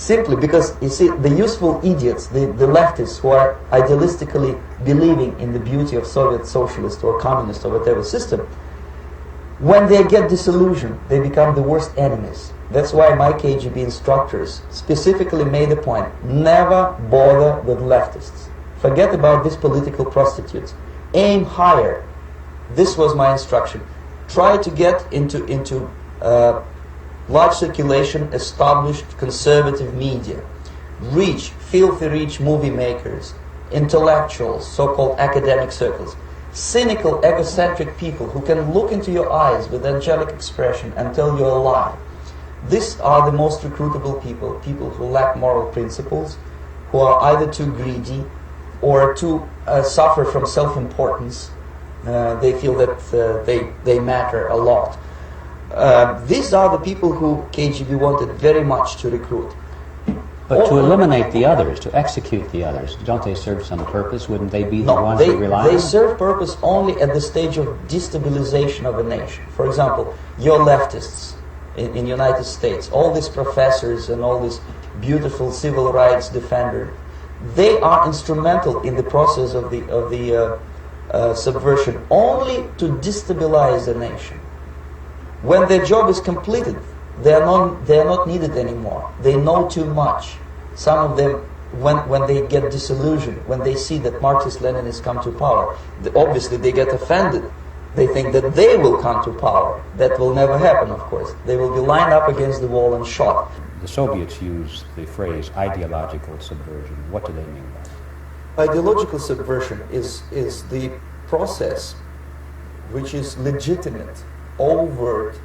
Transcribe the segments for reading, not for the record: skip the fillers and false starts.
Simply because, you see, the useful idiots, the leftists who are idealistically believing in the beauty of Soviet socialist or communist or whatever system, when they get disillusioned, they become the worst enemies. That's why my KGB instructors specifically made a point: never bother with leftists. Forget about these political prostitutes. Aim higher. This was my instruction. Try to get into large circulation, established conservative media. Rich, filthy rich movie makers, intellectuals, so-called academic circles. Cynical, egocentric people who can look into your eyes with angelic expression and tell you a lie. These are the most recruitable people, people who lack moral principles, who are either too greedy or too suffer from self-importance. They feel that they matter a lot. These are the people who KGB wanted very much to recruit. But to eliminate the others, to execute the others, don't they serve some purpose? Wouldn't they be the ones that rely on? They serve purpose only at the stage of destabilization of a nation. For example, your leftists in the United States, all these professors and all these beautiful civil rights defenders, they are instrumental in the process of the subversion only to destabilize the nation. When their job is completed, they are not needed anymore. They know too much. Some of them, when they get disillusioned, when they see that Marxist-Leninists come to power, obviously they get offended. They think that they will come to power. That will never happen, of course. They will be lined up against the wall and shot. The Soviets use the phrase ideological subversion. What do they mean by that? Ideological subversion is the process which is legitimate, overt,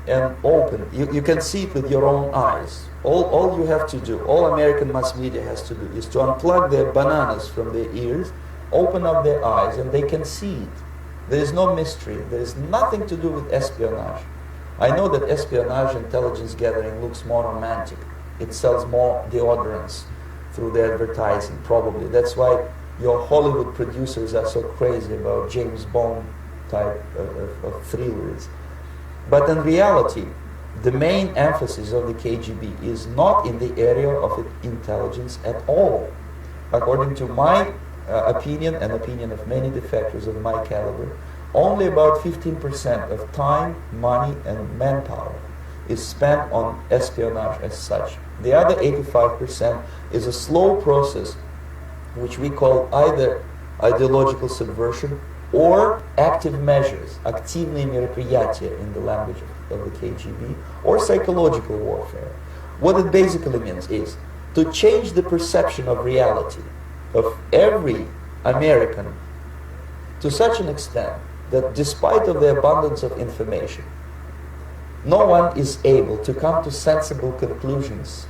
and open. You can see it with your own eyes. All you have to do, all American mass media has to do, is to unplug their bananas from their ears, open up their eyes, and they can see it. There is no mystery. There is nothing to do with espionage. I know that espionage, intelligence gathering, looks more romantic. It sells more deodorants through the advertising, probably. That's why your Hollywood producers are so crazy about James Bond type of thrillers. But in reality, the main emphasis of the KGB is not in the area of intelligence at all. According to my opinion and opinion of many defectors of my caliber, only about 15% of time, money, and manpower is spent on espionage as such. The other 85% is a slow process which we call either ideological subversion or active measures, активные мероприятия in the language of the KGB, or psychological warfare. What it basically means is to change the perception of reality of every American to such an extent that despite of the abundance of information, no one is able to come to sensible conclusions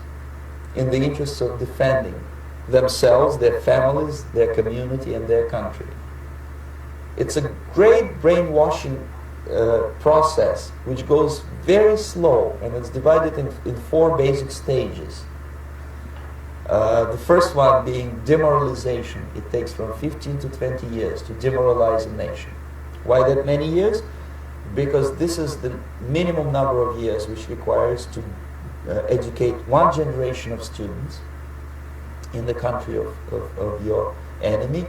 in the interests of defending themselves, their families, their community, and their country. It's a great brainwashing process which goes very slow, and it's divided in four basic stages. The first one being demoralization. It takes from 15 to 20 years to demoralize a nation. Why that many years? Because this is the minimum number of years which requires to educate one generation of students in the country of your enemy,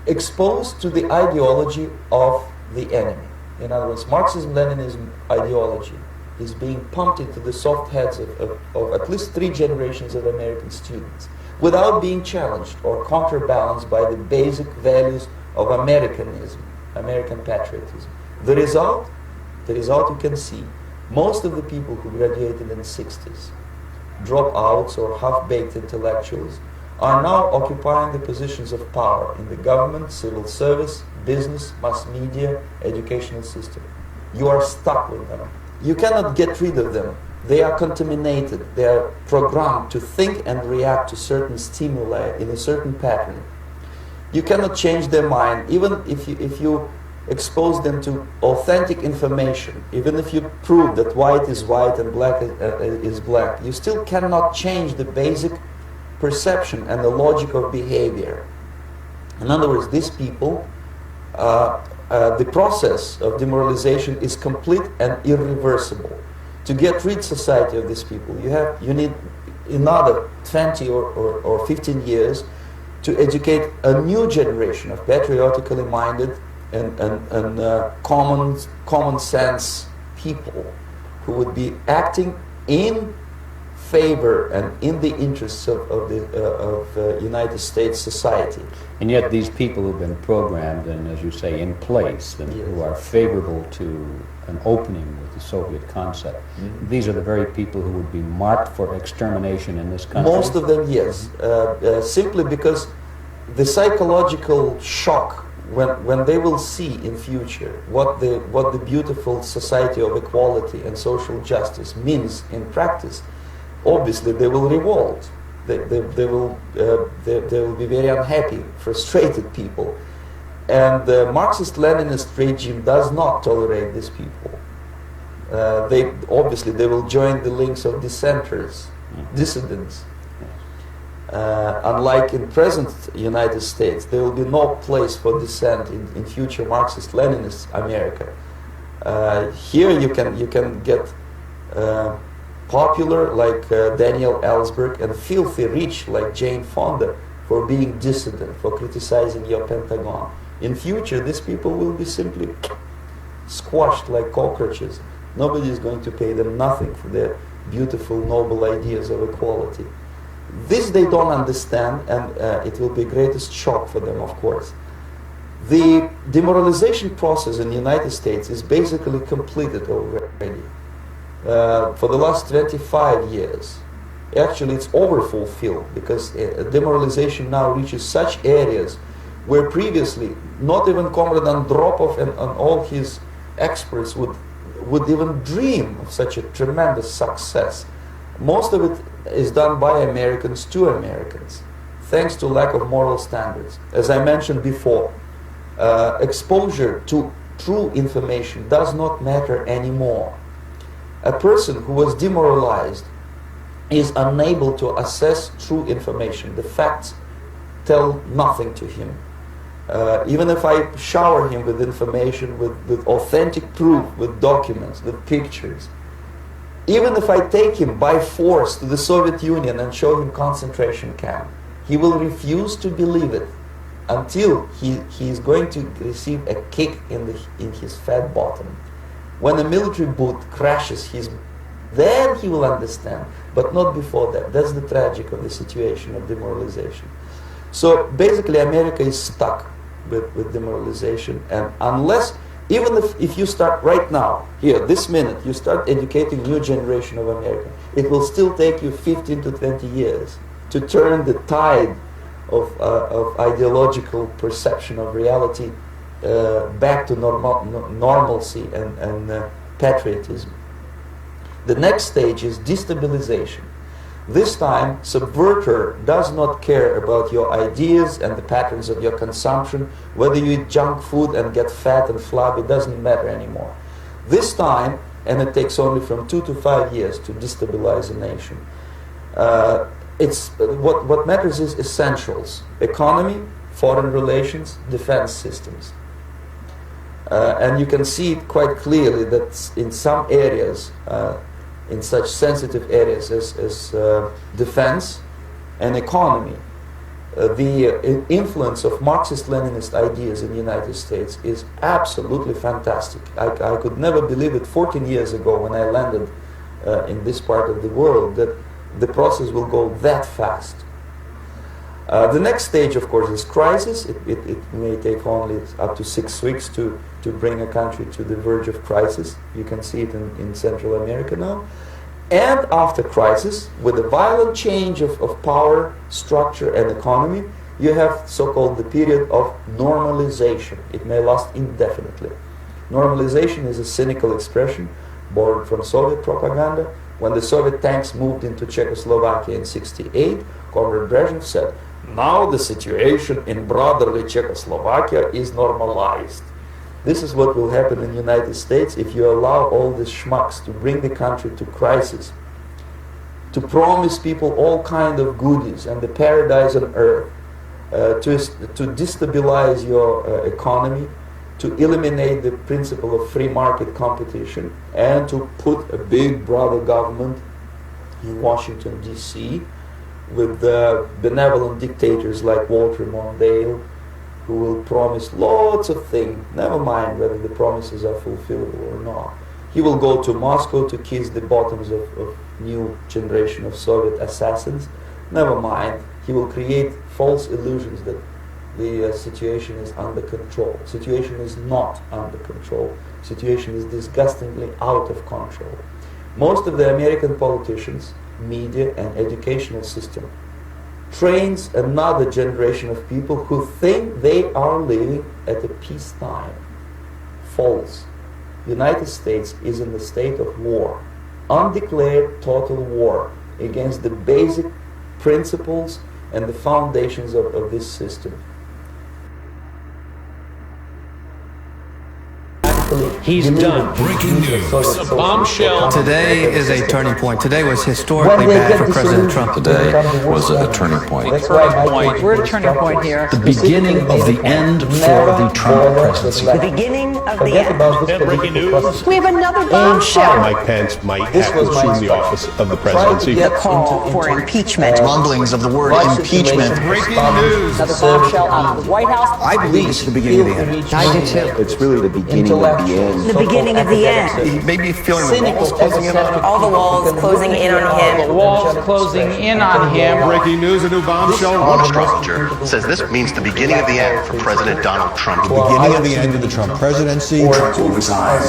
exposed to the ideology of the enemy. In other words, Marxism-Leninism ideology is being pumped into the soft heads of at least 3 generations of American students without being challenged or counterbalanced by the basic values of Americanism, American patriotism. The result you can see. Most of the people who graduated in the 60s, dropouts or half-baked intellectuals, are now occupying the positions of power in the government, civil service, business, mass media, educational system. You are stuck with them. You cannot get rid of them. They are contaminated. They are programmed to think and react to certain stimuli in a certain pattern. You cannot change their mind, even if you expose them to authentic information, even if you prove that white is white and black is black. You still cannot change the basic perception and the logic of behavior. In other words, these people, the process of demoralization is complete and irreversible. To get rid society of these people, you need another 20 or 15 years to educate a new generation of patriotically minded and common sense people who would be acting in favor and in the interests of the United States society. And yet these people who've been programmed and, as you say, in place, and Yes. who are favorable to an opening with the Soviet concept, these are the very people who would be marked for extermination in this country? Most of them, yes. Simply because the psychological shock when they will see in future what the beautiful society of equality and social justice means in practice, obviously they will revolt. They will be very unhappy, frustrated people, and the Marxist-Leninist regime does not tolerate these people. They will join the links of dissenters, dissidents. Unlike in present United States, there will be no place for dissent in future Marxist-Leninist America. Here you can get popular like Daniel Ellsberg and filthy rich like Jane Fonda for being dissident, for criticizing your Pentagon. In future, these people will be simply squashed like cockroaches. Nobody is going to pay them nothing for their beautiful, noble ideas of equality. This they don't understand, and it will be greatest shock for them, of course. The demoralization process in the United States is basically completed already. For the last 25 years. Actually, it's overfulfilled because demoralization now reaches such areas where previously not even Comrade Andropov and all his experts would even dream of such a tremendous success. Most of it is done by Americans to Americans, thanks to lack of moral standards. As I mentioned before, exposure to true information does not matter anymore. A person who was demoralized is unable to assess true information. The facts tell nothing to him. Even if I shower him with information, with authentic proof, with documents, with pictures, even if I take him by force to the Soviet Union and show him concentration camp, he will refuse to believe it until he is going to receive a kick in his fat bottom. When a military boot crashes then he will understand, but not before that. That's the tragic of the situation of demoralization. So basically America is stuck with demoralization, and unless, even if you start right now, here, this minute, you start educating new generation of America, it will still take you 15 to 20 years to turn the tide of ideological perception of reality back to normalcy and patriotism. The next stage is destabilization. This time, subverter does not care about your ideas and the patterns of your consumption. Whether you eat junk food and get fat and flabby, doesn't matter anymore. This time, and it takes only from 2 to 5 years to destabilize a nation. What matters is essentials: economy, foreign relations, defense systems. And you can see it quite clearly that in some areas, in such sensitive areas as defense and economy, the influence of Marxist-Leninist ideas in the United States is absolutely fantastic. I could never believe it 14 years ago when I landed in this part of the world that the process will go that fast. The next stage, of course, is crisis. It may take only up to 6 weeks to bring a country to the verge of crisis. You can see it in Central America now. And after crisis, with a violent change of power, structure, and economy, you have so-called the period of normalization. It may last indefinitely. Normalization is a cynical expression borrowed from Soviet propaganda. When the Soviet tanks moved into Czechoslovakia in '68, Comrade Brezhnev said, "Now the situation in brotherly Czechoslovakia is normalized." This is what will happen in the United States if you allow all these schmucks to bring the country to crisis, to promise people all kind of goodies and the paradise on earth, to destabilize your economy, to eliminate the principle of free market competition, and to put a big brother government in Washington, D.C., with benevolent dictators like Walter Mondale, who will promise lots of things, never mind whether the promises are fulfillable or not. He will go to Moscow to kiss the bottoms of new generation of Soviet assassins. Never mind, he will create false illusions that the situation is under control. Situation is not under control. Situation is disgustingly out of control. Most of the American politicians, media and educational system trains another generation of people who think they are living at a peacetime. False. United States is in the state of war, undeclared total war against the basic principles and the foundations of this system. He's done. Breaking news. A bombshell. Today is a turning point. Today was historically bad for President Trump. Today was a turning point. We're at a turning point here. The beginning of the end for the Trump presidency. The beginning of the end. Breaking news. We have another bombshell. Mike Pence might have to assume the office of the presidency. The call for impeachment. Rumblings of the word impeachment. Breaking news. Another bombshell out of the White House. I believe it's the beginning of the end. I do too. It's really the beginning of the end. The beginning of the end. Maybe feeling the walls closing in on him. All the walls closing in on him. The walls closing in on him. Breaking news, a new bombshell. One astrologer says this means the beginning of the end for President Donald Trump. Beginning of the end of the Trump presidency. Trump will resign.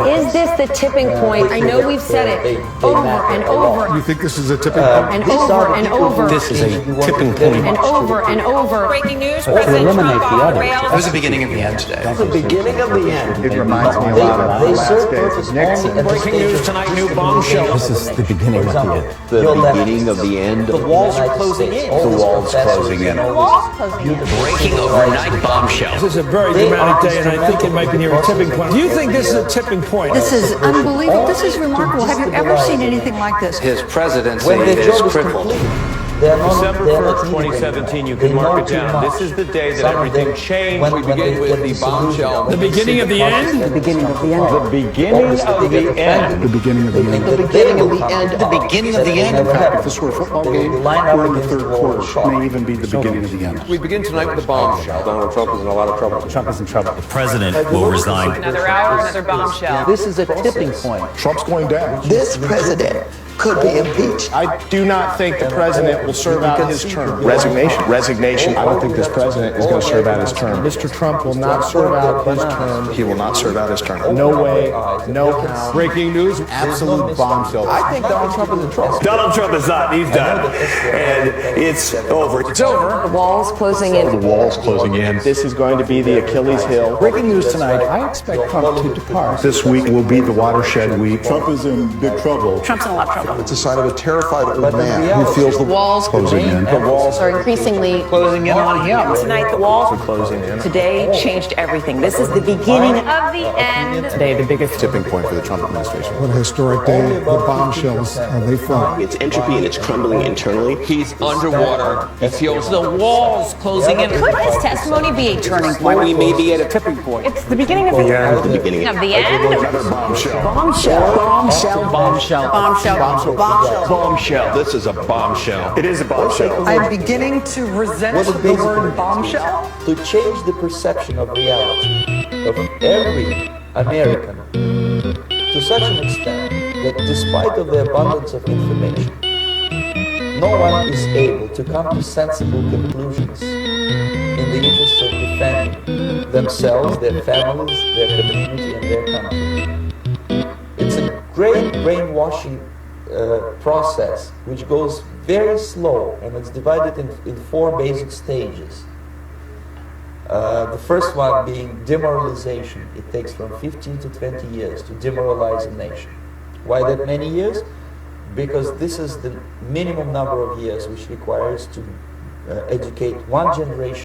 Is this the tipping point? I know we've said it over and over. You think this is a tipping point? And over and over. This is a tipping point. And over and over. Breaking news, To President eliminate Trump the on the others. rails. It was the beginning of the end today. The beginning of the end. It reminds me a lot of They last serve days purpose of only Nixon. at the Breaking stage news of tonight, new bombshell. This is the beginning of the end. The beginning of the end. The walls are closing in. The walls closing in. Breaking overnight bombshell. This is a very dramatic day, and I think it might be near a tipping point. Do you think this is a tipping point? This is unbelievable. This is remarkable. Have you ever seen anything like this? His presidency When their is job is crippled. complete, they're not, December they're not 1st, needed 2017, you anymore. can mark They it know down. too This is much. the day that Some of everything them, changed. when We they begin with get the disillusioned, bombshell. when The they beginning see of the market end? that The beginning of the end. The beginning obviously of they get the offended. end. The beginning of the They think end. the beginning of the end. The beginning of the end. Never happen. If this were a football They will game, be lined up we're in the against third the wall quarter. and shot. May even be the beginning of the end. We begin tonight with the bombshell. Donald Trump is in a lot of trouble. Trump is in trouble. The president will resign. Another hour, another bombshell. This is a tipping point. Trump's going down. This president could be impeached. I do not think the president will serve out his term. Resignation. I don't think this president is going to serve out his term. Mr. Trump will not serve out his term. He will not serve out his term. No way, no how. Breaking news, absolute bombshell. I think Donald Trump is in trouble. Donald Trump is not. He's done. And it's over. It's over. The walls closing in. The walls closing in. This is going to be the Achilles heel. Breaking news tonight. I expect Trump to depart. This week will be the watershed week. Trump is in big trouble. Trump's in a lot of trouble. It's a sign of a terrified old man who feels the Walls Closing in. The walls are increasingly Closing in on him. Tonight, the walls Closing in. today changed everything. This is the beginning of the end. Today, the biggest Tipping point for the Trump administration. What a historic day. The bombshells, they fall. It's entropy and it's crumbling internally. He's underwater. He feels the walls closing in. Could his testimony be a turning point? We may be at a tipping point. It's the beginning of the end. The beginning Of the end. Another bombshell. Bombshell. Bombshell. Bombshell. Bombshell. Bombshell. Bombshell. This is a bombshell. It is a bombshell. I'm beginning to resent What it the basically word bombshell. to change the perception of reality of every American to such an extent that despite of the abundance of information, no one is able to come to sensible conclusions in the interest of defending themselves, their families, their community, and their country. It's a great brainwashing process which goes very slow, and it's divided in four basic stages. The first one being demoralization. It takes from 15 to 20 years to demoralize a nation. Why that many years? Because this is the minimum number of years which requires to educate one generation